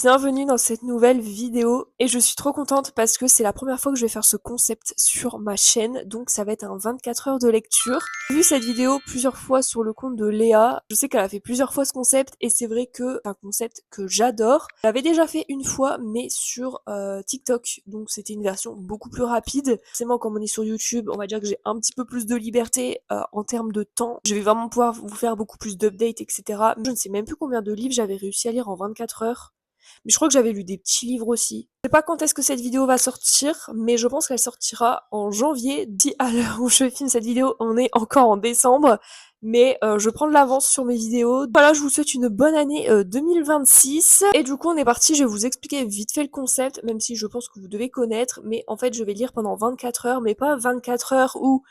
Bienvenue dans cette nouvelle vidéo et je suis trop contente parce que c'est la première fois que je vais faire ce concept sur ma chaîne, donc ça va être un 24 heures de lecture. J'ai vu cette vidéo plusieurs fois sur le compte de Léa, je sais qu'elle a fait plusieurs fois ce concept et c'est vrai que c'est un concept que j'adore. Je l'avais déjà fait une fois mais sur TikTok, donc c'était une version beaucoup plus rapide. Forcément comme on est sur YouTube, on va dire que j'ai un petit peu plus de liberté en termes de temps. Je vais vraiment pouvoir vous faire beaucoup plus d'updates, etc. Je ne sais même plus combien de livres j'avais réussi à lire en 24 heures. Mais je crois que j'avais lu des petits livres aussi. Je sais pas quand est-ce que cette vidéo va sortir, mais je pense qu'elle sortira en janvier. Si à l'heure où je filme cette vidéo, on est encore en décembre. Mais je prends de l'avance sur mes vidéos. Voilà, je vous souhaite une bonne année 2026. Et du coup, on est parti. Je vais vous expliquer vite fait le concept, même si je pense que vous devez connaître. Mais en fait, je vais lire pendant 24 heures, mais pas 24 heures où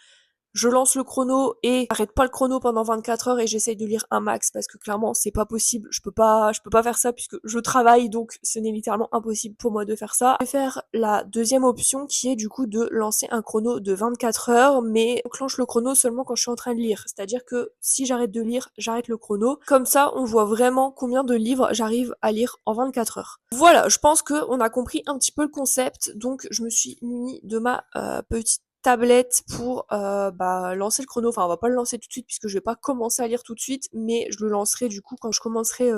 je lance le chrono et j'arrête pas le chrono pendant 24 heures et j'essaye de lire un max parce que clairement c'est pas possible. Je peux pas faire ça puisque je travaille, donc ce n'est littéralement impossible pour moi de faire ça. Je vais faire la deuxième option qui est du coup de lancer un chrono de 24 heures, mais j'enclenche le chrono seulement quand je suis en train de lire. C'est-à-dire que si j'arrête de lire, j'arrête le chrono. Comme ça, on voit vraiment combien de livres j'arrive à lire en 24 heures. Voilà, je pense qu'on a compris un petit peu le concept, donc je me suis munie de ma petite tablette pour lancer le chrono. Enfin, on va pas le lancer tout de suite puisque je vais pas commencer à lire tout de suite, mais je le lancerai du coup quand je commencerai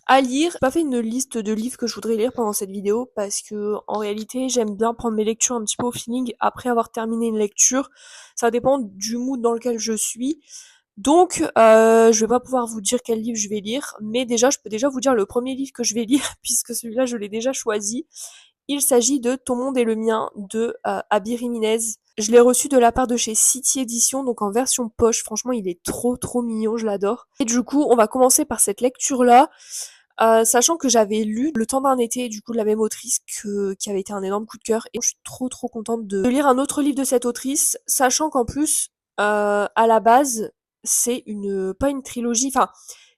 à lire. J'ai pas fait une liste de livres que je voudrais lire pendant cette vidéo parce que en réalité j'aime bien prendre mes lectures un petit peu au feeling après avoir terminé une lecture. Ça dépend du mood dans lequel je suis. Donc, je vais pas pouvoir vous dire quel livre je vais lire, mais déjà, je peux déjà vous dire le premier livre que je vais lire, puisque celui-là, je l'ai déjà choisi. Il s'agit de Ton monde et le mien de Abir Jiménez. Je l'ai reçu de la part de chez City Edition, donc en version poche. Franchement, il est trop trop mignon, je l'adore. Et du coup, on va commencer par cette lecture-là, sachant que j'avais lu Le temps d'un été, du coup, de la même autrice qui avait été un énorme coup de cœur. Et je suis trop trop contente de lire un autre livre de cette autrice, sachant qu'en plus, à la base, c'est pas une trilogie, enfin,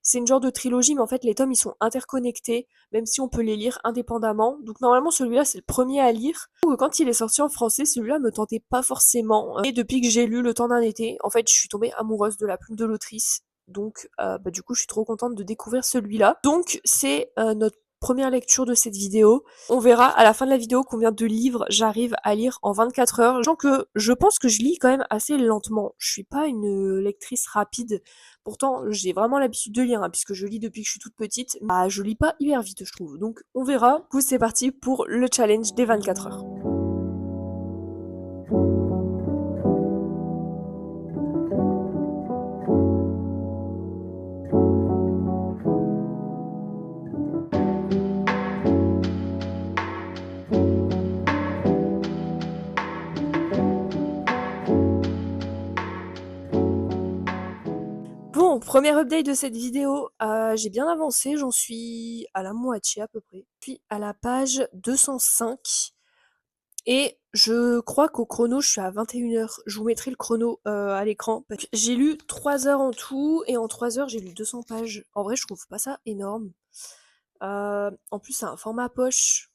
c'est une genre de trilogie, mais en fait, les tomes, ils sont interconnectés, même si on peut les lire indépendamment. Donc normalement, celui-là, c'est le premier à lire. Quand il est sorti en français, celui-là me tentait pas forcément. Et depuis que j'ai lu Le temps d'un été, en fait, je suis tombée amoureuse de la plume de l'autrice. Donc, du coup, je suis trop contente de découvrir celui-là. Donc, c'est notre première lecture de cette vidéo. On verra à la fin de la vidéo combien de livres j'arrive à lire en 24 heures. Sachant que je pense que je lis quand même assez lentement. Je suis pas une lectrice rapide. Pourtant, j'ai vraiment l'habitude de lire, hein, puisque je lis depuis que je suis toute petite. Bah, je lis pas hyper vite, je trouve. Donc, on verra. Du coup, c'est parti pour le challenge des 24 heures. Bon, première update de cette vidéo, j'ai bien avancé, j'en suis à la moitié à peu près. Puis à la page 205 et je crois qu'au chrono, je suis à 21 heures. Je vous mettrai le chrono à l'écran. J'ai lu 3 heures en tout et en 3 heures, j'ai lu 200 pages. En vrai, je trouve pas ça énorme. En plus, c'est un format poche.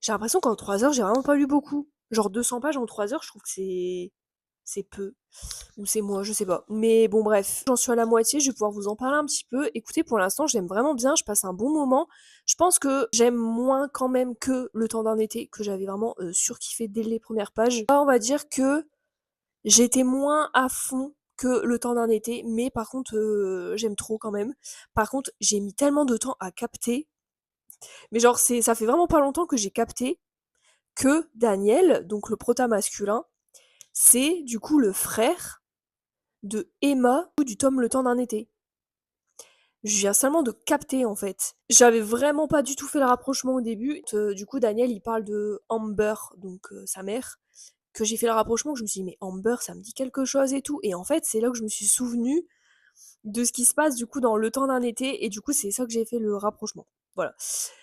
J'ai l'impression qu'en 3 heures, j'ai vraiment pas lu beaucoup. Genre 200 pages en 3 heures, je trouve que c'est peu. Ou c'est moi, je sais pas. Mais bon, bref, j'en suis à la moitié, je vais pouvoir vous en parler un petit peu. Écoutez, pour l'instant, j'aime vraiment bien, je passe un bon moment. Je pense que j'aime moins quand même que Le temps d'un été, que j'avais vraiment surkiffé dès les premières pages. Là, on va dire que j'étais moins à fond que Le temps d'un été, mais par contre, j'aime trop quand même. Par contre, j'ai mis tellement de temps à capter, mais genre, ça fait vraiment pas longtemps que j'ai capté que Daniel, donc le prota masculin, c'est du coup le frère de Emma ou du tome Le temps d'un été. Je viens seulement de capter en fait. J'avais vraiment pas du tout fait le rapprochement au début. Du coup, Daniel il parle de Amber, donc sa mère, que j'ai fait le rapprochement, que je me suis dit mais Amber ça me dit quelque chose et tout. Et en fait, c'est là que je me suis souvenue de ce qui se passe du coup dans Le temps d'un été et du coup, c'est ça que j'ai fait le rapprochement. Voilà.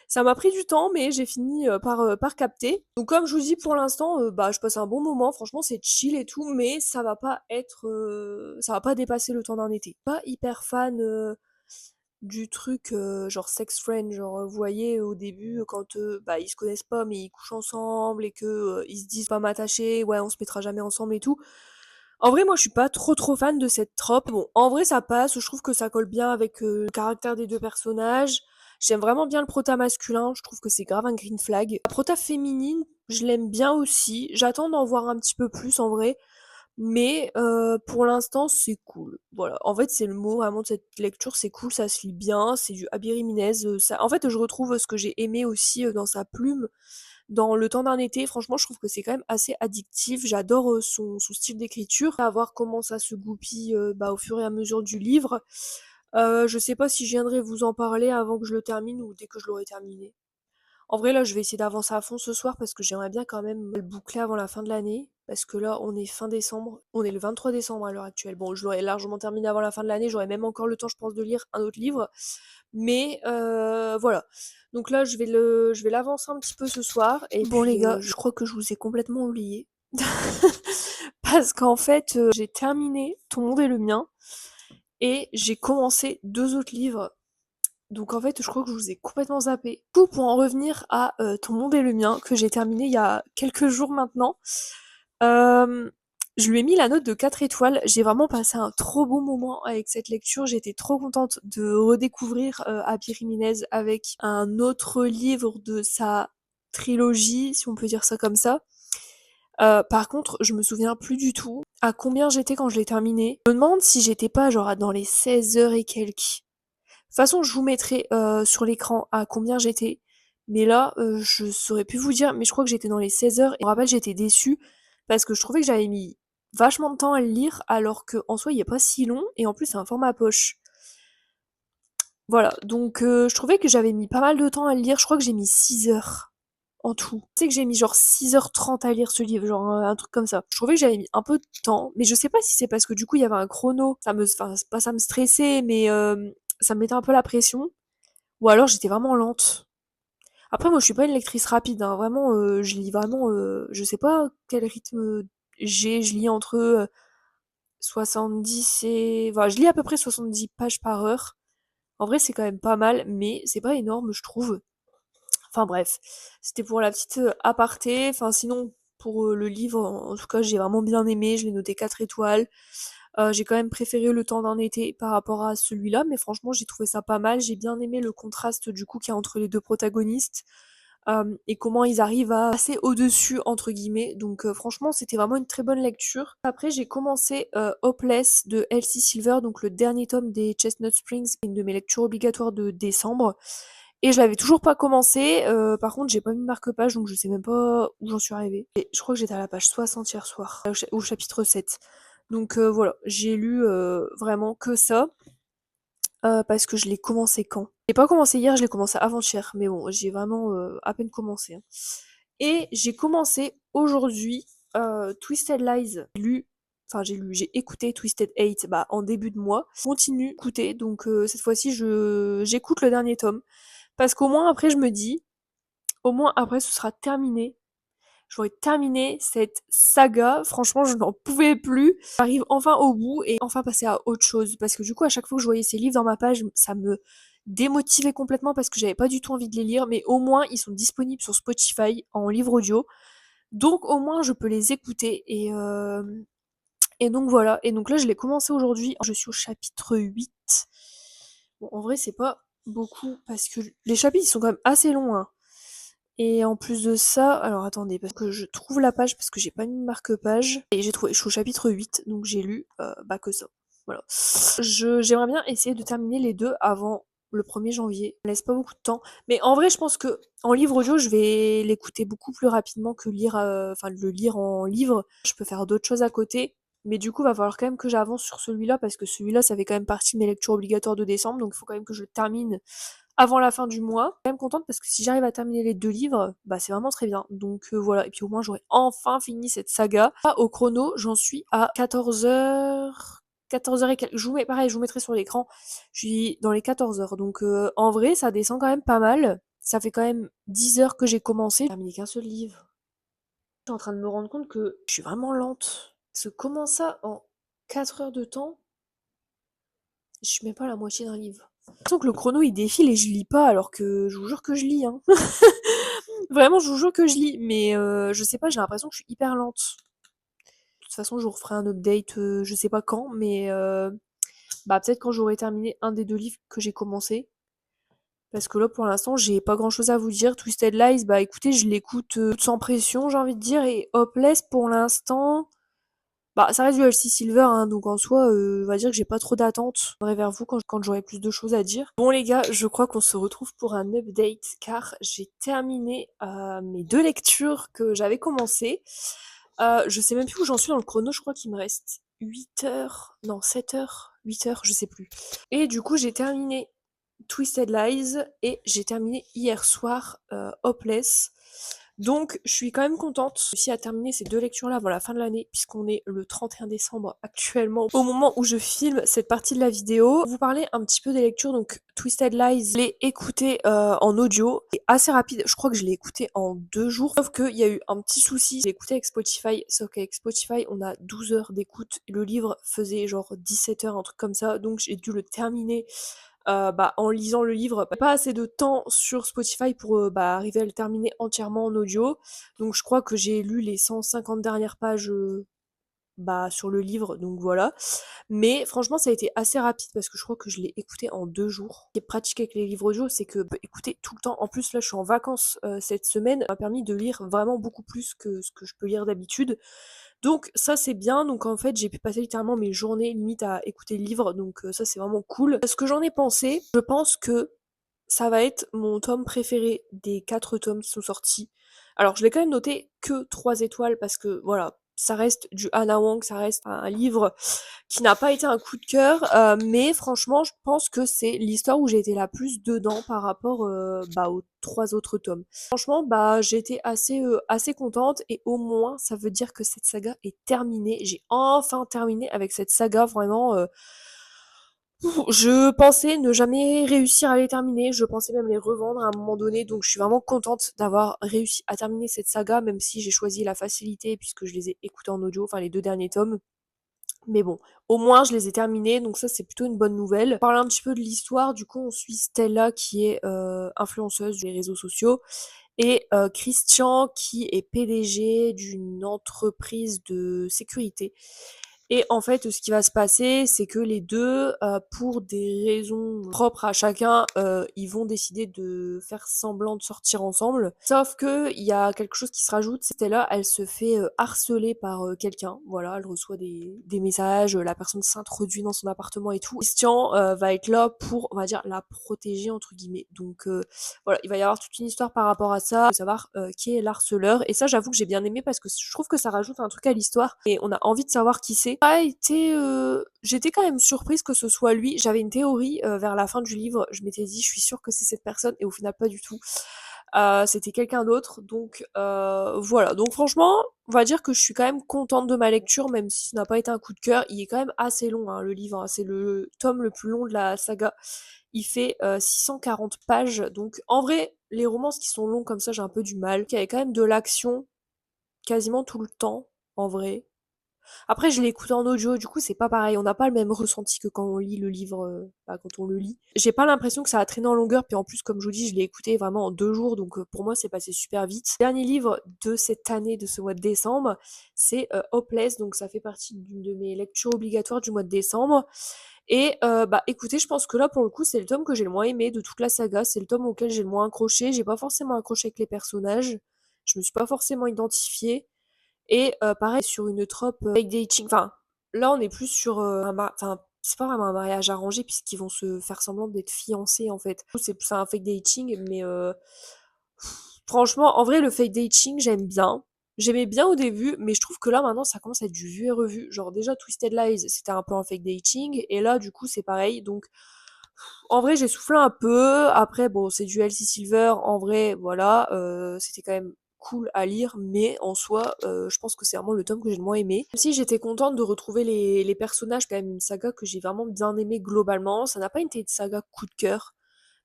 Ça m'a pris du temps, mais j'ai fini par capter. Donc comme je vous dis pour l'instant, je passe un bon moment. Franchement, c'est chill et tout, mais ça va pas dépasser Le temps d'un été. Pas hyper fan du truc genre sex friend, genre vous voyez au début quand ils se connaissent pas mais ils couchent ensemble et que ils se disent pas m'attacher, ouais on se mettra jamais ensemble et tout. En vrai moi je suis pas trop trop fan de cette trope. Bon en vrai ça passe, je trouve que ça colle bien avec le caractère des deux personnages. J'aime vraiment bien le prota masculin, je trouve que c'est grave un green flag. La prota féminine, je l'aime bien aussi. J'attends d'en voir un petit peu plus en vrai. Mais pour l'instant, c'est cool. Voilà. En fait, c'est le mot vraiment de cette lecture, c'est cool, ça se lit bien, c'est du Habib Riminez. Ça... En fait, je retrouve ce que j'ai aimé aussi dans sa plume, dans Le temps d'un été. Franchement, je trouve que c'est quand même assez addictif. J'adore son style d'écriture. À voir comment ça se goupille au fur et à mesure du livre. Je sais pas si je viendrai vous en parler avant que je le termine ou dès que je l'aurai terminé. En vrai, là, je vais essayer d'avancer à fond ce soir parce que j'aimerais bien quand même le boucler avant la fin de l'année. Parce que là, on est fin décembre. On est le 23 décembre à l'heure actuelle. Bon, je l'aurais largement terminé avant la fin de l'année. J'aurais même encore le temps, je pense, de lire un autre livre. Mais voilà. Donc là, je vais l'avancer un petit peu ce soir. Et bon, les gars, je crois que je vous ai complètement oublié. Parce qu'en fait, j'ai terminé Ton monde est le mien. Et j'ai commencé deux autres livres donc en fait, je crois que je vous ai complètement zappé. Du coup, pour en revenir à Ton monde et le mien, que j'ai terminé il y a quelques jours maintenant, euh, je lui ai mis la note de 4 étoiles. J'ai vraiment passé un trop bon moment avec cette lecture. J'étais trop contente de redécouvrir Abir Jiménez avec un autre livre de sa trilogie, si on peut dire ça comme ça. Par contre, je me souviens plus du tout à combien j'étais quand je l'ai terminé. Je me demande si j'étais pas genre dans les 16 heures et quelques. De toute façon, je vous mettrai sur l'écran à combien j'étais. Mais là, je saurais plus vous dire, mais je crois que j'étais dans les 16 heures. Et je me rappelle, j'étais déçue parce que je trouvais que j'avais mis vachement de temps à le lire, alors qu'en soi, il est pas si long. Et en plus, c'est un format poche. Voilà, donc je trouvais que j'avais mis pas mal de temps à le lire. Je crois que j'ai mis 6 heures en tout. Je sais que j'ai mis genre 6h30 à lire ce livre, genre un truc comme ça. Je trouvais que j'avais mis un peu de temps, mais je sais pas si c'est parce que du coup il y avait un chrono. Enfin, c'est pas ça me stressait, mais ça me mettait un peu la pression. Ou alors j'étais vraiment lente. Après, moi je suis pas une lectrice rapide, hein. Vraiment, je lis vraiment, je sais pas quel rythme j'ai. Je lis entre 70 et... Voilà, je lis à peu près 70 pages par heure. En vrai, c'est quand même pas mal, mais c'est pas énorme, je trouve. Enfin bref, c'était pour la petite aparté. Enfin sinon, pour le livre, en tout cas, j'ai vraiment bien aimé. Je l'ai noté 4 étoiles. J'ai quand même préféré Le temps d'un été par rapport à celui-là, mais franchement, j'ai trouvé ça pas mal. J'ai bien aimé le contraste du coup qu'il y a entre les deux protagonistes et comment ils arrivent à passer au-dessus entre guillemets. Donc franchement, c'était vraiment une très bonne lecture. Après, j'ai commencé Hopeless de Elsie Silver, donc le dernier tome des Chestnut Springs, une de mes lectures obligatoires de décembre. Et je l'avais toujours pas commencé. Par contre, j'ai pas mis de marque-page, donc je sais même pas où j'en suis arrivée. Et je crois que j'étais à la page 60 hier soir, au chapitre 7. Donc voilà, j'ai lu vraiment que ça, parce que je l'ai commencé quand? J'ai pas commencé hier, je l'ai commencé avant-hier, mais bon, j'ai vraiment à peine commencé, hein. Et j'ai commencé aujourd'hui Twisted Lies. J'ai écouté Twisted Hate en début de mois. Je continue d'écouter, donc cette fois-ci j'écoute le dernier tome. Parce qu'au moins après je me dis, au moins après ce sera terminé. J'aurais terminé cette saga, franchement je n'en pouvais plus. J'arrive enfin au bout et enfin passer à autre chose. Parce que du coup à chaque fois que je voyais ces livres dans ma page, ça me démotivait complètement parce que j'avais pas du tout envie de les lire. Mais au moins ils sont disponibles sur Spotify en livre audio. Donc au moins je peux les écouter et donc voilà. Et donc là je l'ai commencé aujourd'hui. Je suis au chapitre 8. Bon en vrai c'est pas beaucoup parce que les chapitres ils sont quand même assez longs, hein. Et en plus de ça, alors attendez, parce que je trouve la page, parce que j'ai pas mis de marque-page, et j'ai trouvé, je suis au chapitre 8, donc j'ai lu que ça. Voilà. J'aimerais bien essayer de terminer les deux avant le 1er janvier. Ça me laisse pas beaucoup de temps. Mais en vrai, je pense que en livre audio, je vais l'écouter beaucoup plus rapidement que lire, le lire en livre. Je peux faire d'autres choses à côté. Mais du coup, va falloir quand même que j'avance sur celui-là, parce que celui-là, ça fait quand même partie de mes lectures obligatoires de décembre, donc il faut quand même que je le termine avant la fin du mois. Je suis quand même contente parce que si j'arrive à terminer les deux livres, bah c'est vraiment très bien. Donc voilà, et puis au moins j'aurai enfin fini cette saga. Là, au chrono, j'en suis à 14 heures. 14 heures et quelques. Pareil, je vous mettrai sur l'écran. Je suis dans les 14 heures. Donc en vrai, ça descend quand même pas mal. Ça fait quand même 10 heures que j'ai commencé. J'ai terminé qu'un seul livre. Je suis en train de me rendre compte que je suis vraiment lente. Parce que comment ça, en 4 heures de temps, je suis même pas à la moitié d'un livre. J'ai l'impression que le chrono il défile et je lis pas alors que je vous jure que je lis, hein. Vraiment, je vous jure que je lis, mais je sais pas, j'ai l'impression que je suis hyper lente. De toute façon, je vous referai un update, je sais pas quand, mais peut-être quand j'aurai terminé un des deux livres que j'ai commencé. parce que là, pour l'instant, j'ai pas grand-chose à vous dire. Twisted Lies, bah écoutez, je l'écoute sans pression, j'ai envie de dire, et Hopeless, pour l'instant, bah ça reste du LC Silver, hein, donc en soi, on va dire que j'ai pas trop d'attentes. Je reviendrai vers vous quand j'aurai plus de choses à dire. Bon les gars, je crois qu'on se retrouve pour un update, car j'ai terminé mes 2 lectures que j'avais commencées. Je sais même plus où j'en suis dans le chrono, je crois qu'il me reste 8 heures, non 7 heures, 8 heures, je sais plus. Et du coup, j'ai terminé Twisted Lies et j'ai terminé hier soir Hopeless. Donc, je suis quand même contente aussi à terminer ces 2 lectures-là avant la fin de l'année, puisqu'on est le 31 décembre actuellement, au moment où je filme cette partie de la vidéo. Pour vous parler un petit peu des lectures, donc Twisted Lies, je l'ai écouté en audio, c'est assez rapide, je crois que je l'ai écouté en 2 jours, sauf qu'il y a eu un petit souci, je l'ai écouté avec Spotify, sauf qu'avec Spotify, on a 12 heures d'écoute, le livre faisait genre 17 heures, un truc comme ça, donc j'ai dû le terminer bah, en lisant le livre, pas assez de temps sur Spotify pour bah, arriver à le terminer entièrement en audio. Donc je crois que j'ai lu les 150 dernières pages bah, sur le livre, donc voilà. Mais franchement, ça a été assez rapide parce que je crois que je l'ai écouté en 2 jours. Ce qui est pratique avec les livres audio, c'est que écouter tout le temps. En plus, là, je suis en vacances cette semaine, ça m'a permis de lire vraiment beaucoup plus que ce que je peux lire d'habitude. Donc ça c'est bien, donc en fait j'ai pu passer littéralement mes journées limite à écouter le livre, donc ça c'est vraiment cool. Ce que j'en ai pensé, je pense que ça va être mon tome préféré des 4 tomes qui sont sortis. Alors je l'ai quand même noté que 3 étoiles parce que voilà, ça reste du Hannah Wang, ça reste un livre qui n'a pas été un coup de cœur, mais franchement je pense que c'est l'histoire où j'ai été la plus dedans par rapport bah, aux 3 autres tomes. Franchement, bah j'ai été assez contente et au moins ça veut dire que cette saga est terminée. J'ai enfin terminé avec cette saga vraiment. Je pensais ne jamais réussir à les terminer, je pensais même les revendre à un moment donné, donc je suis vraiment contente d'avoir réussi à terminer cette saga, même si j'ai choisi la facilité puisque je les ai écoutés en audio, enfin les 2 derniers tomes. Mais bon, au moins je les ai terminés, donc ça c'est plutôt une bonne nouvelle. Parler un petit peu de l'histoire, du coup on suit Stella qui est influenceuse des réseaux sociaux et Christian qui est PDG d'une entreprise de sécurité. Et en fait, ce qui va se passer, c'est que les deux, pour des raisons propres à chacun, ils vont décider de faire semblant de sortir ensemble. Sauf que il y a quelque chose qui se rajoute, c'est là, elle se fait harceler par quelqu'un. Voilà, elle reçoit des messages, la personne s'introduit dans son appartement et tout. Christian va être là pour, on va dire, la protéger entre guillemets. Donc voilà, il va y avoir toute une histoire par rapport à ça, de savoir qui est l'harceleur. Et ça, j'avoue que j'ai bien aimé parce que je trouve que ça rajoute un truc à l'histoire et on a envie de savoir qui c'est. J'étais quand même surprise que ce soit lui. J'avais une théorie vers la fin du livre. Je m'étais dit, je suis sûre que c'est cette personne et au final pas du tout. C'était quelqu'un d'autre. Donc voilà. Donc franchement, on va dire que je suis quand même contente de ma lecture, même si ce n'a pas été un coup de cœur. Il est quand même assez long, hein, le livre, hein. C'est le tome le plus long de la saga. Il fait 640 pages. Donc en vrai, les romances qui sont longs comme ça, j'ai un peu du mal. Il y avait quand même de l'action quasiment tout le temps, en vrai. Après, je l'ai écouté en audio, du coup, c'est pas pareil. On n'a pas le même ressenti que quand on lit le livre, bah, quand on le lit. J'ai pas l'impression que ça a traîné en longueur, puis en plus, comme je vous dis, je l'ai écouté vraiment en 2 jours, donc pour moi, c'est passé super vite. Dernier livre de cette année, de ce mois de décembre, c'est Hopeless, donc ça fait partie d'une de mes lectures obligatoires du mois de décembre. Et bah écoutez, je pense que là, pour le coup, c'est le tome que j'ai le moins aimé de toute la saga. C'est le tome auquel j'ai le moins accroché. J'ai pas forcément accroché avec les personnages. Je me suis pas forcément identifiée. Et pareil sur une trope fake dating. Enfin, là on est plus sur enfin c'est pas vraiment un mariage arrangé puisqu'ils vont se faire semblant d'être fiancés en fait. C'est plus un fake dating, mais franchement, en vrai le fake dating j'aime bien. J'aimais bien au début, mais je trouve que là maintenant ça commence à être du vu et revu. Genre déjà Twisted Lies c'était un peu un fake dating et là du coup c'est pareil. Donc en vrai j'ai soufflé un peu. Après bon c'est du LC Silver. En vrai voilà c'était quand même cool à lire, mais en soi, je pense que c'est vraiment le tome que j'ai le moins aimé. Même si j'étais contente de retrouver les personnages, quand même une saga que j'ai vraiment bien aimée globalement. Ça n'a pas été une saga coup de cœur,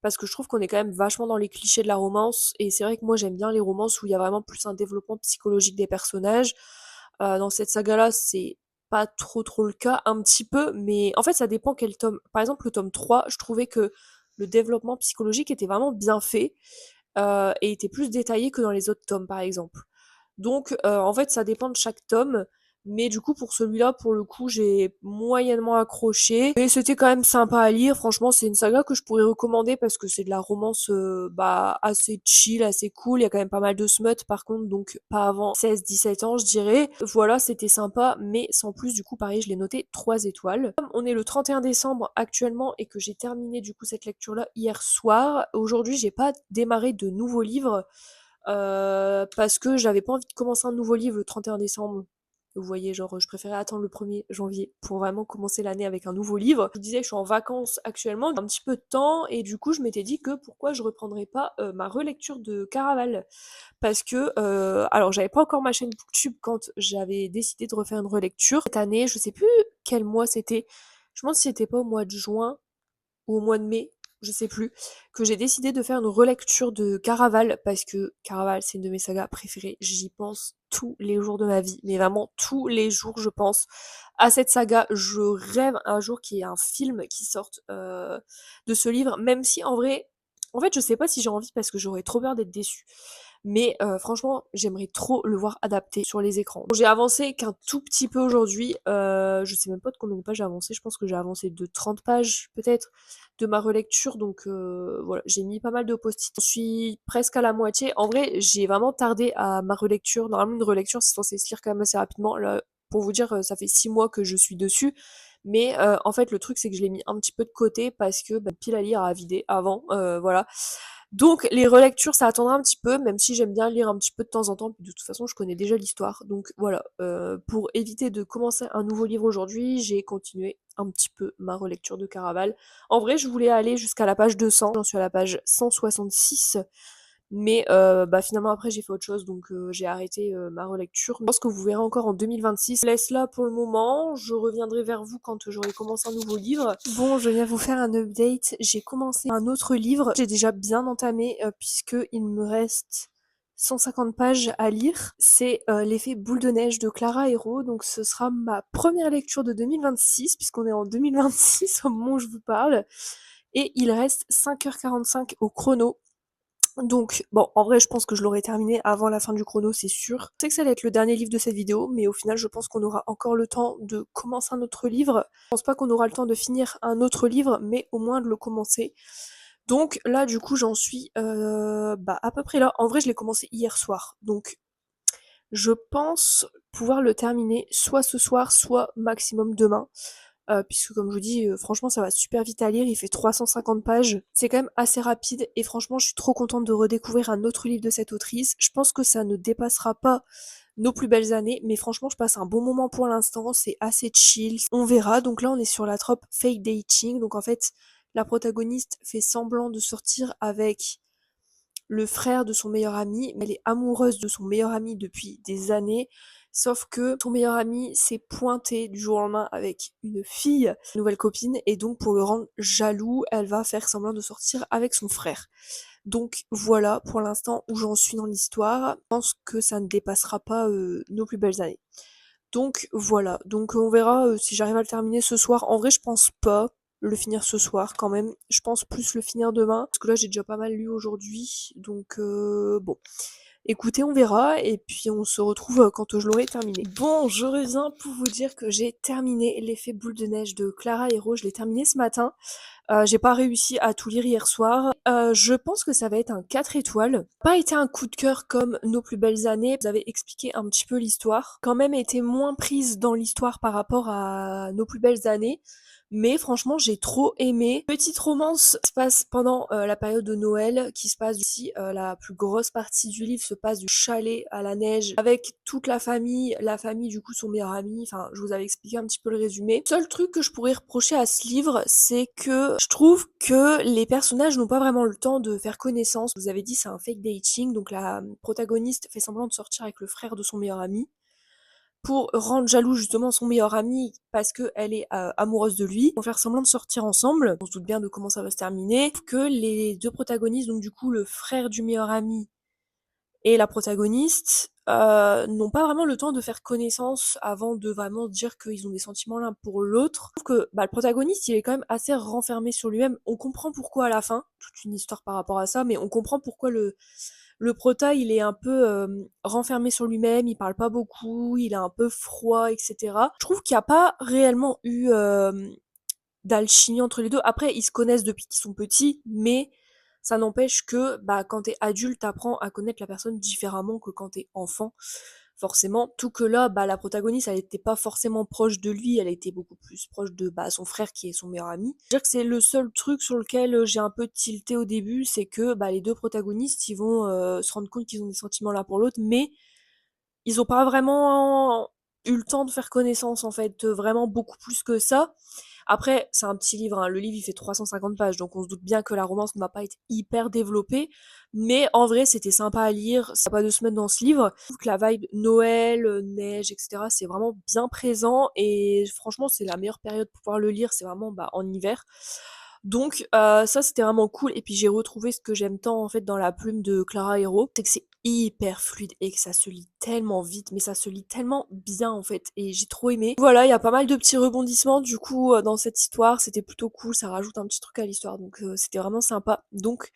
parce que je trouve qu'on est quand même vachement dans les clichés de la romance, et c'est vrai que moi j'aime bien les romances où il y a vraiment plus un développement psychologique des personnages. Dans cette saga-là, c'est pas trop le cas, un petit peu, mais en fait ça dépend quel tome. Par exemple, le tome 3, je trouvais que le développement psychologique était vraiment bien fait et était plus détaillé que dans les autres tomes, par exemple. Donc, en fait, ça dépend de chaque tome. Mais du coup, pour celui-là, pour le coup, j'ai moyennement accroché. Mais c'était quand même sympa à lire. Franchement, c'est une saga que je pourrais recommander parce que c'est de la romance assez chill, assez cool. Il y a quand même pas mal de smut par contre, donc pas avant 16-17 ans, je dirais. Voilà, c'était sympa, mais sans plus, du coup, pareil, je l'ai noté 3 étoiles. Comme on est le 31 décembre actuellement et que j'ai terminé du coup cette lecture-là hier soir, aujourd'hui, j'ai pas démarré de nouveaux livres parce que j'avais pas envie de commencer un nouveau livre le 31 décembre. Vous voyez, genre, je préférais attendre le 1er janvier pour vraiment commencer l'année avec un nouveau livre. Je vous disais, je suis en vacances actuellement, j'ai un petit peu de temps, et du coup, je m'étais dit que pourquoi je reprendrais pas ma relecture de Caraval. Parce que, alors, j'avais pas encore ma chaîne Booktube quand j'avais décidé de refaire une relecture. Cette année, je sais plus quel mois c'était. Je me demande si c'était pas au mois de juin ou au mois de mai, je sais plus, que j'ai décidé de faire une relecture de Caraval, parce que Caraval, c'est une de mes sagas préférées. J'y pense tous les jours de ma vie, mais vraiment tous les jours, je pense à cette saga. Je rêve un jour qu'il y ait un film qui sorte de ce livre, même si en fait, je sais pas si j'ai envie parce que j'aurais trop peur d'être déçue. Mais franchement, j'aimerais trop le voir adapté sur les écrans. J'ai avancé qu'un tout petit peu aujourd'hui. Je sais même pas de combien de pages j'ai avancé. Je pense que j'ai avancé de 30 pages peut-être de ma relecture. Donc voilà, j'ai mis pas mal de post-it. Je suis presque à la moitié. En vrai, j'ai vraiment tardé à ma relecture. Normalement, une relecture, c'est censé se lire quand même assez rapidement. Là, pour vous dire, ça fait 6 mois que je suis dessus. Mais en fait, le truc, c'est que je l'ai mis un petit peu de côté parce que pile à lire à vider avant. Voilà. Donc les relectures, ça attendra un petit peu, même si j'aime bien lire un petit peu de temps en temps. De toute façon, je connais déjà l'histoire. Donc voilà, pour éviter de commencer un nouveau livre aujourd'hui, j'ai continué un petit peu ma relecture de Caraval. En vrai, je voulais aller jusqu'à la page 200. J'en suis à la page 166. Mais finalement après j'ai fait autre chose, donc j'ai arrêté ma relecture. Je pense que vous verrez encore en 2026. Je laisse là pour le moment, je reviendrai vers vous quand j'aurai commencé un nouveau livre. Bon, je viens vous faire un update. J'ai commencé un autre livre, j'ai déjà bien entamé puisque il me reste 150 pages à lire. C'est L'effet boule de neige de Clara Hérault, donc ce sera ma première lecture de 2026 puisqu'on est en 2026 au moment où je vous parle. Et il reste 5h45 au chrono. Donc, bon, en vrai, je pense que je l'aurai terminé avant la fin du chrono, c'est sûr. Je sais que ça va être le dernier livre de cette vidéo, mais au final, je pense qu'on aura encore le temps de commencer un autre livre. Je pense pas qu'on aura le temps de finir un autre livre, mais au moins de le commencer. Donc là, du coup, j'en suis à peu près là. En vrai, je l'ai commencé hier soir. Donc, je pense pouvoir le terminer soit ce soir, soit maximum demain. Puisque comme je vous dis, franchement ça va super vite à lire, il fait 350 pages. C'est quand même assez rapide et franchement je suis trop contente de redécouvrir un autre livre de cette autrice. Je pense que ça ne dépassera pas Nos plus belles années, mais franchement je passe un bon moment pour l'instant, c'est assez chill. On verra, donc là on est sur la trope fake dating, donc en fait la protagoniste fait semblant de sortir avec le frère de son meilleur ami, mais elle est amoureuse de son meilleur ami depuis des années, sauf que son meilleur ami s'est pointé du jour au lendemain avec une fille, une nouvelle copine, et donc pour le rendre jaloux, elle va faire semblant de sortir avec son frère. Donc voilà pour l'instant où j'en suis dans l'histoire. Je pense que ça ne dépassera pas Nos plus belles années. Donc voilà, donc on verra si j'arrive à le terminer ce soir. En vrai, je pense pas le finir ce soir quand même. Je pense plus le finir demain, parce que là j'ai déjà pas mal lu aujourd'hui. Donc bon, écoutez, on verra et puis on se retrouve quand je l'aurai terminé. Bon, je reviens pour vous dire que j'ai terminé L'effet boule de neige de Clara Hérault. Je l'ai terminé ce matin. J'ai pas réussi à tout lire hier soir. Je pense que ça va être un 4 étoiles. Pas été un coup de cœur comme Nos plus belles années. Vous avez expliqué un petit peu l'histoire. Quand même été moins prise dans l'histoire par rapport à Nos plus belles années. Mais franchement, j'ai trop aimé. Petite romance qui se passe pendant la période de Noël, qui se passe ici, la plus grosse partie du livre se passe du chalet à la neige, avec toute la famille du coup son meilleur ami, enfin je vous avais expliqué un petit peu le résumé. Seul truc que je pourrais reprocher à ce livre, c'est que je trouve que les personnages n'ont pas vraiment le temps de faire connaissance. Vous avez dit c'est un fake dating, donc la protagoniste fait semblant de sortir avec le frère de son meilleur ami pour rendre jaloux justement son meilleur ami parce qu'elle est amoureuse de lui, pour faire semblant de sortir ensemble. On se doute bien de comment ça va se terminer. Que les deux protagonistes, donc du coup le frère du meilleur ami et la protagoniste, n'ont pas vraiment le temps de faire connaissance avant de vraiment dire qu'ils ont des sentiments l'un pour l'autre. Je trouve que le protagoniste, il est quand même assez renfermé sur lui-même. On comprend pourquoi à la fin, toute une histoire par rapport à ça, mais on comprend pourquoi Le prota, il est un peu renfermé sur lui-même, il parle pas beaucoup, il est un peu froid, etc. Je trouve qu'il n'y a pas réellement eu d'alchimie entre les deux. Après, ils se connaissent depuis qu'ils sont petits, mais ça n'empêche que bah, quand t'es adulte, t'apprends à connaître la personne différemment que quand t'es enfant, forcément. Tout que là, bah, la protagoniste, elle était pas forcément proche de lui, elle était beaucoup plus proche de bah, son frère qui est son meilleur ami. Je veux dire que c'est le seul truc sur lequel j'ai un peu tilté au début, c'est que bah, les deux protagonistes, ils vont se rendre compte qu'ils ont des sentiments l'un pour l'autre, mais ils ont pas vraiment eu le temps de faire connaissance en fait, vraiment beaucoup plus que ça. Après, c'est un petit livre, hein. Le livre il fait 350 pages, donc on se doute bien que la romance ne va pas être hyper développée, mais en vrai c'était sympa à lire, ça pas de se mettre dans ce livre. Je trouve que la vibe Noël, neige, etc. c'est vraiment bien présent et franchement c'est la meilleure période pour pouvoir le lire, c'est vraiment bah, en hiver. Donc ça c'était vraiment cool et puis j'ai retrouvé ce que j'aime tant en fait dans la plume de Clara Hero, c'est que c'est hyper fluide et que ça se lit tellement vite mais ça se lit tellement bien en fait et j'ai trop aimé. Voilà, il y a pas mal de petits rebondissements du coup dans cette histoire, c'était plutôt cool, ça rajoute un petit truc à l'histoire donc c'était vraiment sympa. Donc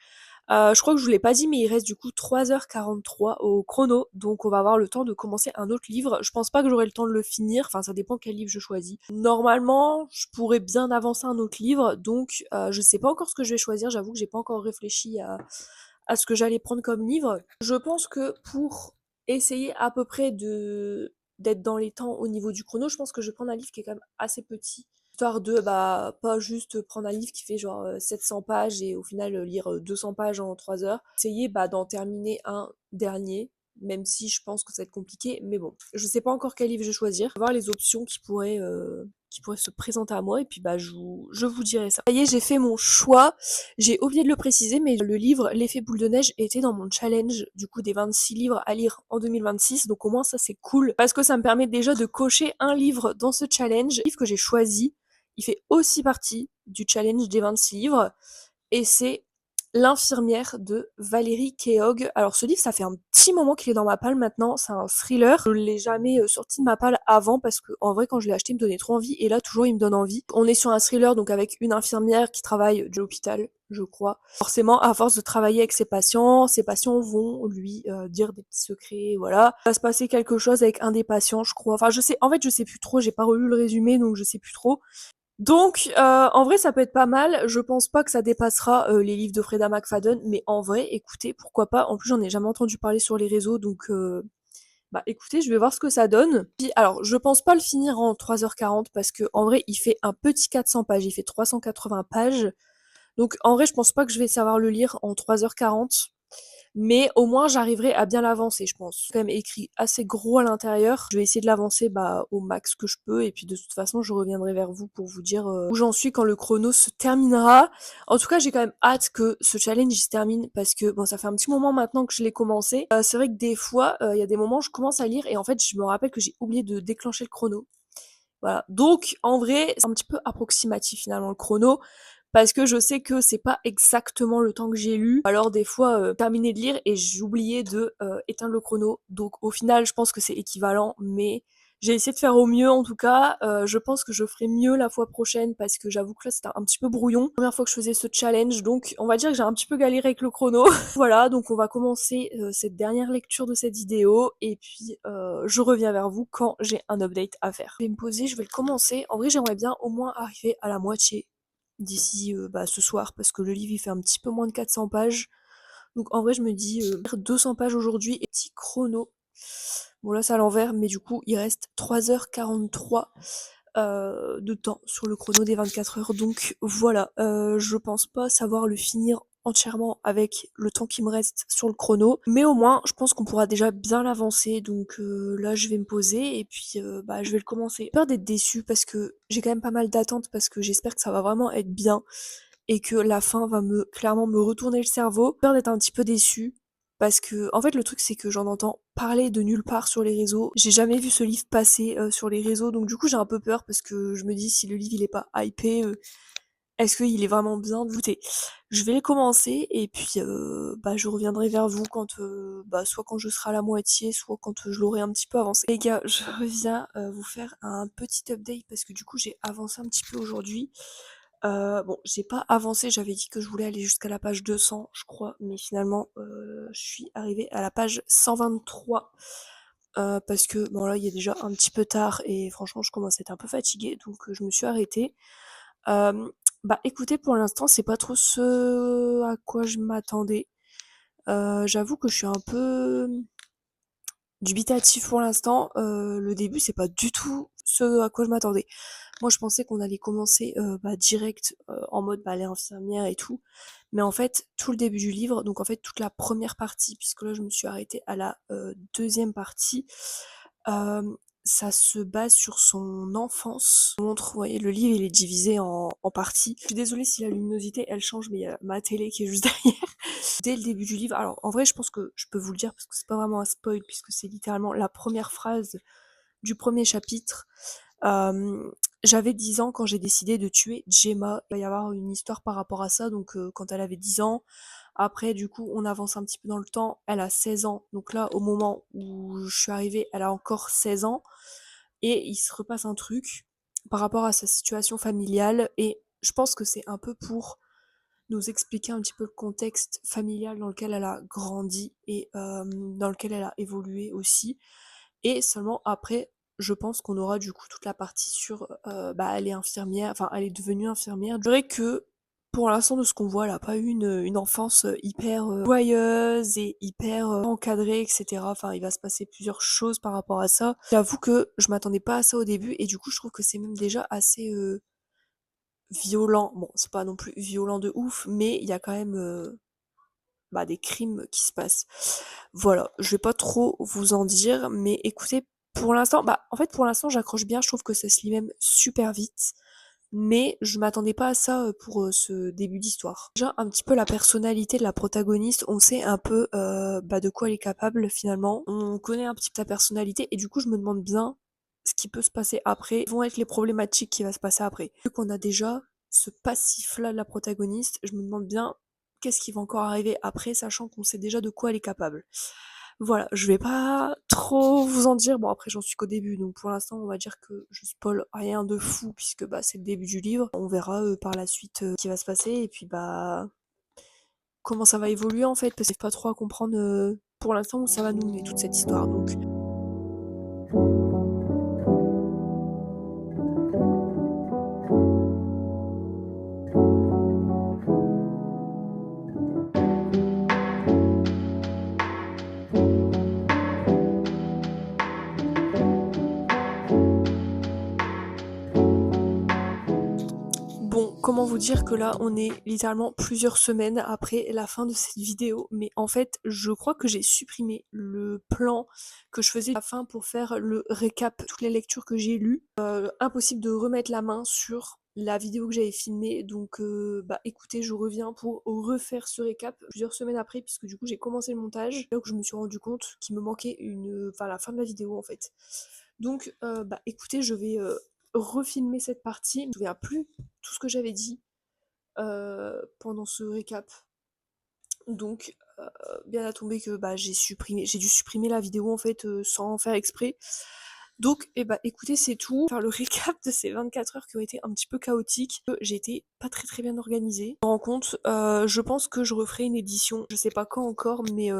je crois que je vous l'ai pas dit, mais il reste du coup 3h43 au chrono, donc on va avoir le temps de commencer un autre livre. Je pense pas que j'aurai le temps de le finir, enfin ça dépend quel livre je choisis. Normalement, je pourrais bien avancer un autre livre, donc je sais pas encore ce que je vais choisir, j'avoue que j'ai pas encore réfléchi à ce que j'allais prendre comme livre. Je pense que pour essayer à peu près de d'être dans les temps au niveau du chrono, je pense que je vais prendre un livre qui est quand même assez petit. Histoire de bah pas juste prendre un livre qui fait genre 700 pages et au final lire 200 pages en 3 heures. Essayer bah, d'en terminer un dernier, même si je pense que ça va être compliqué. Mais bon, je sais pas encore quel livre je vais choisir. Voir les options qui pourraient se présenter à moi et puis bah je vous dirai ça. Ça y est, j'ai fait mon choix. J'ai oublié de le préciser, mais le livre L'effet boule de neige était dans mon challenge du coup des 26 livres à lire en 2026. Donc au moins ça c'est cool parce que ça me permet déjà de cocher un livre dans ce challenge. Le livre que j'ai choisi, il fait aussi partie du challenge des 26 livres et c'est L'infirmière de Valérie Keogh. Alors ce livre, ça fait un petit moment qu'il est dans ma palle maintenant, c'est un thriller. Je l'ai jamais sorti de ma palle avant parce que en vrai quand je l'ai acheté, il me donnait trop envie et là toujours il me donne envie. On est sur un thriller donc avec une infirmière qui travaille de l'hôpital, je crois. Forcément, à force de travailler avec ses patients vont lui dire des petits secrets, voilà. Il va se passer quelque chose avec un des patients, je crois. Enfin, je sais, en fait, je sais plus trop, j'ai pas relu le résumé donc je sais plus trop. Donc, en vrai, ça peut être pas mal. Je pense pas que ça dépassera les livres de Freda McFadden, mais en vrai, écoutez, pourquoi pas. En plus, j'en ai jamais entendu parler sur les réseaux, donc bah écoutez, je vais voir ce que ça donne. Puis, alors, je pense pas le finir en 3h40 parce que en vrai, il fait un petit 400 pages, il fait 380 pages. Donc, en vrai, je pense pas que je vais savoir le lire en 3h40. Mais au moins j'arriverai à bien l'avancer, je pense. C'est quand même écrit assez gros à l'intérieur. Je vais essayer de l'avancer bah, au max que je peux et puis de toute façon je reviendrai vers vous pour vous dire où j'en suis quand le chrono se terminera. En tout cas j'ai quand même hâte que ce challenge il se termine parce que bon ça fait un petit moment maintenant que je l'ai commencé. C'est vrai que des fois il y a des moments où je commence à lire et en fait je me rappelle que j'ai oublié de déclencher le chrono. Voilà. Donc, en vrai, c'est un petit peu approximatif finalement le chrono, parce que je sais que c'est pas exactement le temps que j'ai lu. Alors des fois, terminer de lire et j'ai oublié de éteindre le chrono. Donc au final, je pense que c'est équivalent, mais j'ai essayé de faire au mieux en tout cas. Je pense que je ferai mieux la fois prochaine parce que j'avoue que là c'était un petit peu brouillon. Première fois que je faisais ce challenge, donc on va dire que j'ai un petit peu galéré avec le chrono. Voilà, donc on va commencer cette dernière lecture de cette vidéo et puis je reviens vers vous quand j'ai un update à faire. Je vais me poser, je vais le commencer. En vrai, j'aimerais bien au moins arriver à la moitié d'ici bah, ce soir parce que le livre il fait un petit peu moins de 400 pages. Donc en vrai, je me dis 200 pages aujourd'hui et petit chrono. Bon là c'est à l'envers, mais du coup il reste 3h43 de temps sur le chrono des 24 heures. Donc voilà, je pense pas savoir le finir entièrement avec le temps qui me reste sur le chrono. Mais au moins, je pense qu'on pourra déjà bien l'avancer. Donc là, je vais me poser et puis bah, je vais le commencer. J'ai peur d'être déçue parce que j'ai quand même pas mal d'attentes parce que j'espère que ça va vraiment être bien et que la fin va clairement me retourner le cerveau. J'ai peur d'être un petit peu déçue. Parce que, en fait, le truc, c'est que j'en entends parler de nulle part sur les réseaux. J'ai jamais vu ce livre passer sur les réseaux, donc du coup, j'ai un peu peur parce que je me dis si le livre il est pas hypé, est-ce qu'il est vraiment bien? Écoutez, je vais le commencer et puis bah je reviendrai vers vous quand bah soit quand je serai à la moitié, soit quand je l'aurai un petit peu avancé. Les gars, je reviens vous faire un petit update parce que du coup j'ai avancé un petit peu aujourd'hui. Bon, j'ai pas avancé, j'avais dit que je voulais aller jusqu'à la page 200, je crois, mais finalement, je suis arrivée à la page 123, parce que, bon là, il est déjà un petit peu tard et franchement, je commence à être un peu fatiguée, donc je me suis arrêtée. Hem, Bah, écoutez, pour l'instant, c'est pas trop ce à quoi je m'attendais. J'avoue que je suis un peu dubitatif pour l'instant. Le début, c'est pas du tout ce à quoi je m'attendais. Moi, je pensais qu'on allait commencer, bah, direct, en mode, bah, l'infirmière et tout. Mais en fait, tout le début du livre, donc en fait, toute la première partie, puisque là, je me suis arrêtée à la, 2e partie, hem, ça se base sur son enfance. Montre, vous voyez, le livre, il est divisé en parties. Je suis désolée si la luminosité, elle change, mais il y a ma télé qui est juste derrière. Dès le début du livre, alors en vrai, je pense que je peux vous le dire parce que c'est pas vraiment un spoil, puisque c'est littéralement la première phrase du premier chapitre. Hem, J'avais 10 ans quand j'ai décidé de tuer Gemma. Il va y avoir une histoire par rapport à ça, donc quand elle avait 10 ans. Après, du coup, on avance un petit peu dans le temps, elle a 16 ans. Donc là, au moment où je suis arrivée, elle a encore 16 ans. Et il se repasse un truc par rapport à sa situation familiale. Et je pense que c'est un peu pour nous expliquer un petit peu le contexte familial dans lequel elle a grandi et dans lequel elle a évolué aussi. Et seulement après, je pense qu'on aura du coup toute la partie sur, bah, elle est infirmière, enfin elle est devenue infirmière. Je dirais que pour l'instant de ce qu'on voit, elle a pas eu une enfance hyper joyeuse et hyper encadrée, etc. Enfin, il va se passer plusieurs choses par rapport à ça. J'avoue que je m'attendais pas à ça au début et du coup je trouve que c'est même déjà assez violent. Bon, c'est pas non plus violent de ouf, mais il y a quand même bah, des crimes qui se passent. Voilà, je vais pas trop vous en dire, mais écoutez, pour l'instant, bah en fait pour l'instant j'accroche bien, je trouve que ça se lit même super vite, mais je m'attendais pas à ça pour ce début d'histoire. Déjà un petit peu la personnalité de la protagoniste, on sait un peu bah, de quoi elle est capable finalement, on connaît un petit peu sa personnalité et du coup je me demande bien ce qui peut se passer après, vont être les problématiques qui va se passer après. Vu qu'on a déjà ce passif-là de la protagoniste, je me demande bien qu'est-ce qui va encore arriver après, sachant qu'on sait déjà de quoi elle est capable. Voilà, je vais pas trop vous en dire. Bon, après, j'en suis qu'au début, donc pour l'instant, on va dire que je spoil rien de fou, puisque bah, c'est le début du livre. On verra par la suite ce qui va se passer, et puis bah, comment ça va évoluer en fait, parce que je pas trop à comprendre pour l'instant où ça va nous mener toute cette histoire. Donc, bon, comment vous dire que là, on est littéralement plusieurs semaines après la fin de cette vidéo, mais en fait, je crois que j'ai supprimé le plan que je faisais à la fin pour faire le récap de toutes les lectures que j'ai lues. Impossible de remettre la main sur la vidéo que j'avais filmée, donc bah écoutez, je reviens pour refaire ce récap plusieurs semaines après, puisque du coup j'ai commencé le montage, là où je me suis rendu compte qu'il me manquait enfin la fin de la vidéo en fait. Donc bah écoutez, je vais refilmer cette partie, je me souviens plus tout ce que j'avais dit pendant ce récap. Donc, bien à tomber que bah, j'ai dû supprimer la vidéo en fait sans faire exprès. Donc, et bah écoutez, c'est tout. Faire le récap de ces 24 heures qui ont été un petit peu chaotiques. J'ai été pas très très bien organisée. Je me rends compte, je pense que je referai une édition. Je sais pas quand encore, mais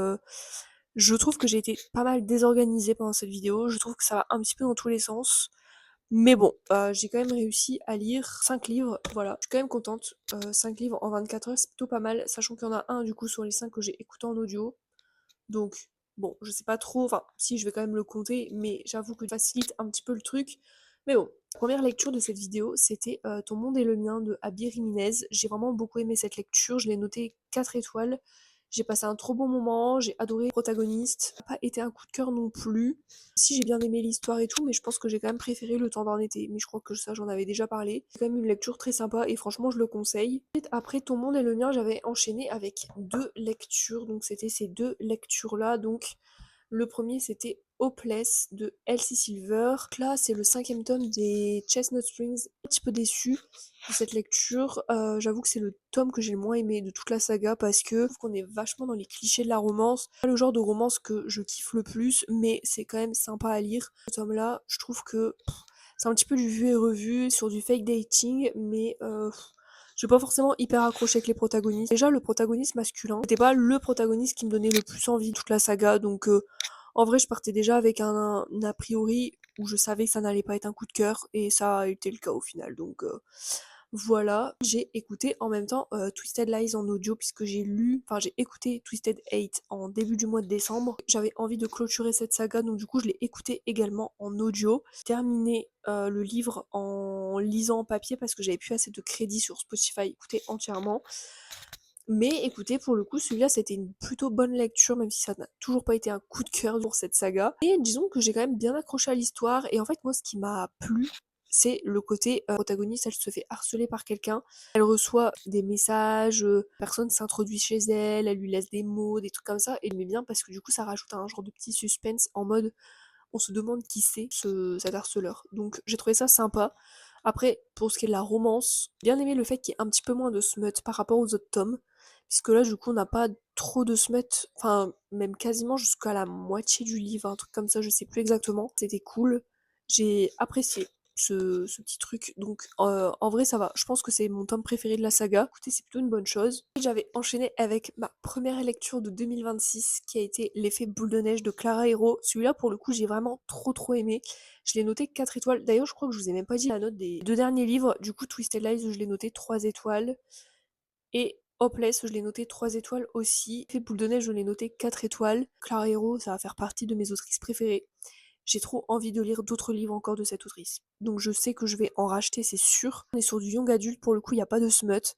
je trouve que j'ai été pas mal désorganisée pendant cette vidéo. Je trouve que ça va un petit peu dans tous les sens. Mais bon, j'ai quand même réussi à lire 5 livres, voilà. Je suis quand même contente, 5 livres en 24 heures, c'est plutôt pas mal, sachant qu'il y en a un du coup sur les 5 que j'ai écouté en audio. Donc bon, je sais pas trop, enfin si je vais quand même le compter, mais j'avoue que ça facilite un petit peu le truc. Mais bon, première lecture de cette vidéo, c'était Ton monde et le mien de Abir Jiménez. J'ai vraiment beaucoup aimé cette lecture, je l'ai noté 4 étoiles. J'ai passé un trop bon moment, j'ai adoré le protagoniste. Ça n'a pas été un coup de cœur non plus. Si j'ai bien aimé l'histoire et tout, mais je pense que j'ai quand même préféré Le temps d'un été. Mais je crois que ça, j'en avais déjà parlé. C'est quand même une lecture très sympa et franchement, je le conseille. Ensuite, après Ton monde et le mien, j'avais enchaîné avec 2 lectures. Donc c'était ces 2 lectures-là. Donc le premier, c'était Hopeless de Elsie Silver. Là, c'est le 5e tome des Chestnut Springs. Un petit peu déçue de cette lecture. J'avoue que c'est le tome que j'ai le moins aimé de toute la saga parce que je trouve qu'on est vachement dans les clichés de la romance. Pas le genre de romance que je kiffe le plus, mais c'est quand même sympa à lire. Ce tome-là, je trouve que c'est un petit peu du vu et revu sur du fake dating, mais j'ai pas forcément hyper accroché avec les protagonistes. Déjà, le protagoniste masculin, c'était pas le protagoniste qui me donnait le plus envie de toute la saga, donc en vrai, je partais déjà avec un a priori où je savais que ça n'allait pas être un coup de cœur, et ça a été le cas au final, donc voilà. J'ai écouté en même temps Twisted Lies en audio, puisque j'ai écouté Twisted Hate en début du mois de décembre. J'avais envie de clôturer cette saga, donc du coup je l'ai écouté également en audio. J'ai terminé le livre en lisant en papier parce que j'avais plus assez de crédit sur Spotify, écouter entièrement. Mais écoutez, pour le coup, celui-là, c'était une plutôt bonne lecture, même si ça n'a toujours pas été un coup de cœur pour cette saga. Et disons que j'ai quand même bien accroché à l'histoire, et en fait, moi, ce qui m'a plu, c'est le côté protagoniste, elle se fait harceler par quelqu'un, elle reçoit des messages, personne s'introduit chez elle, elle lui laisse des mots, des trucs comme ça, et j'aimais bien parce que du coup, ça rajoute un genre de petit suspense en mode on se demande qui c'est cet harceleur. Donc j'ai trouvé ça sympa. Après, pour ce qui est de la romance, bien aimé le fait qu'il y ait un petit peu moins de smut par rapport aux autres tomes, puisque là du coup on n'a pas trop de smut, enfin même quasiment jusqu'à la moitié du livre, un truc comme ça, je sais plus exactement. C'était cool, j'ai apprécié ce petit truc, donc en vrai ça va, je pense que c'est mon tome préféré de la saga. Écoutez, c'est plutôt une bonne chose. J'avais enchaîné avec ma première lecture de 2026 qui a été L'effet boule de neige de Clara Hero. Celui-là pour le coup j'ai vraiment trop aimé. Je l'ai noté 4 étoiles. D'ailleurs je crois que je vous ai même pas dit la note des deux derniers livres. Du coup Twisted Lies je l'ai noté 3 étoiles. Et Hopeless, je l'ai noté 3 étoiles aussi. Fait boule de neige, je l'ai noté 4 étoiles. Clara Hero, ça va faire partie de mes autrices préférées. J'ai trop envie de lire d'autres livres encore de cette autrice. Donc je sais que je vais en racheter, c'est sûr. On est sur du young adulte, pour le coup, il n'y a pas de smut.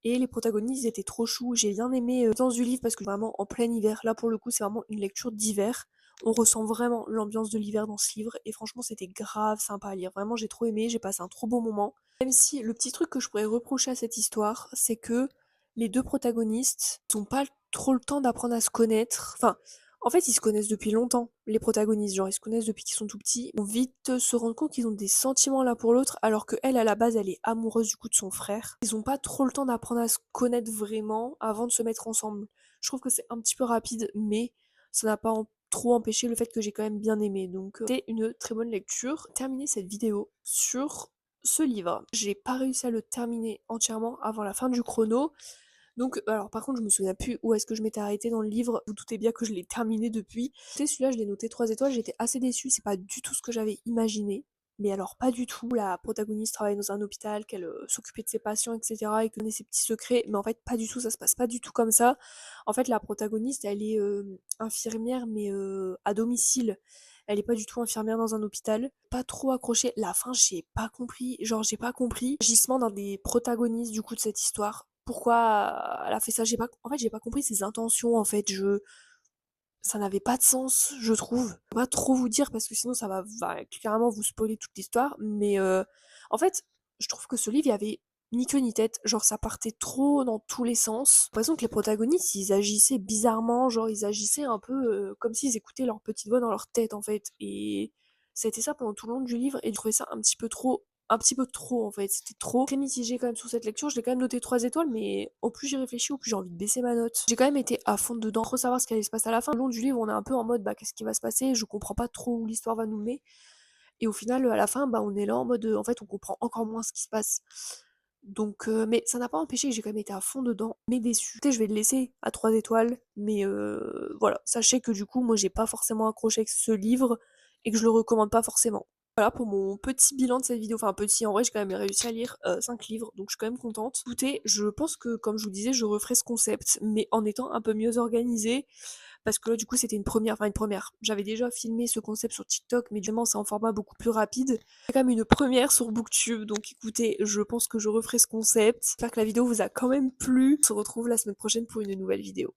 Et les protagonistes ils étaient trop choux. J'ai bien aimé dans du livre parce que vraiment en plein hiver. Là, pour le coup, c'est vraiment une lecture d'hiver. On ressent vraiment l'ambiance de l'hiver dans ce livre. Et franchement, c'était grave sympa à lire. Vraiment, j'ai trop aimé. J'ai passé un trop bon moment. Même si le petit truc que je pourrais reprocher à cette histoire, c'est que les deux protagonistes n'ont pas trop le temps d'apprendre à se connaître. Enfin, en fait, ils se connaissent depuis longtemps, les protagonistes. Genre, ils se connaissent depuis qu'ils sont tout petits. Ils vont vite se rendre compte qu'ils ont des sentiments l'un pour l'autre, alors que elle, à la base, elle est amoureuse du coup de son frère. Ils ont pas trop le temps d'apprendre à se connaître vraiment avant de se mettre ensemble. Je trouve que c'est un petit peu rapide, mais ça n'a pas trop empêché le fait que j'ai quand même bien aimé. Donc, c'était une très bonne lecture. Terminer cette vidéo sur ce livre. J'ai pas réussi à le terminer entièrement avant la fin du chrono. Donc, alors par contre, je me souviens plus où est-ce que je m'étais arrêtée dans le livre. Vous doutez bien que je l'ai terminé depuis. Tu sais, celui-là, je l'ai noté 3 étoiles. J'étais assez déçue. C'est pas du tout ce que j'avais imaginé. Mais alors, pas du tout. La protagoniste travaille dans un hôpital, qu'elle s'occupait de ses patients, etc. et qu'elle connaît ses petits secrets. Mais en fait, pas du tout. Ça se passe pas du tout comme ça. En fait, la protagoniste, elle est infirmière, mais à domicile. Elle est pas du tout infirmière dans un hôpital. Pas trop accrochée. La fin, j'ai pas compris. Genre, j'ai pas compris l'agissement d'un des protagonistes du coup de cette histoire. Pourquoi elle a fait ça? En fait, j'ai pas compris ses intentions. En fait, ça n'avait pas de sens, je trouve. Je peux pas trop vous dire parce que sinon va clairement vous spoiler toute l'histoire. Mais en fait, je trouve que ce livre, il y avait ni queue ni tête. Genre, ça partait trop dans tous les sens. J'ai l'impression que les protagonistes, ils agissaient bizarrement. Genre, ils agissaient un peu comme s'ils écoutaient leur petite voix dans leur tête, en fait. Et c'était ça pendant tout le long du livre. Et je trouvais ça un petit peu trop en fait, c'était trop. Très mitigé quand même sur cette lecture, je l'ai quand même noté 3 étoiles, mais au plus j'y réfléchis, au plus j'ai envie de baisser ma note. J'ai quand même été à fond dedans, trop savoir ce qui allait se passer à la fin. Le long du livre, on est un peu en mode, bah qu'est-ce qui va se passer, je comprends pas trop où l'histoire va nous mener. Et au final, à la fin, bah on est là en mode, en fait, on comprend encore moins ce qui se passe. Donc, mais ça n'a pas empêché que j'ai quand même été à fond dedans, mais déçue. Tu sais, je vais le laisser à 3 étoiles, mais voilà, sachez que du coup, moi j'ai pas forcément accroché avec ce livre et que je le recommande pas forcément. Voilà pour mon petit bilan de cette vidéo, enfin petit, en vrai j'ai quand même réussi à lire 5 livres, donc je suis quand même contente. Écoutez, je pense que comme je vous disais, je referai ce concept, mais en étant un peu mieux organisée, parce que là du coup c'était une première. J'avais déjà filmé ce concept sur TikTok, mais évidemment c'est en format beaucoup plus rapide. C'est quand même une première sur Booktube, donc écoutez, je pense que je referai ce concept. J'espère que la vidéo vous a quand même plu. On se retrouve la semaine prochaine pour une nouvelle vidéo.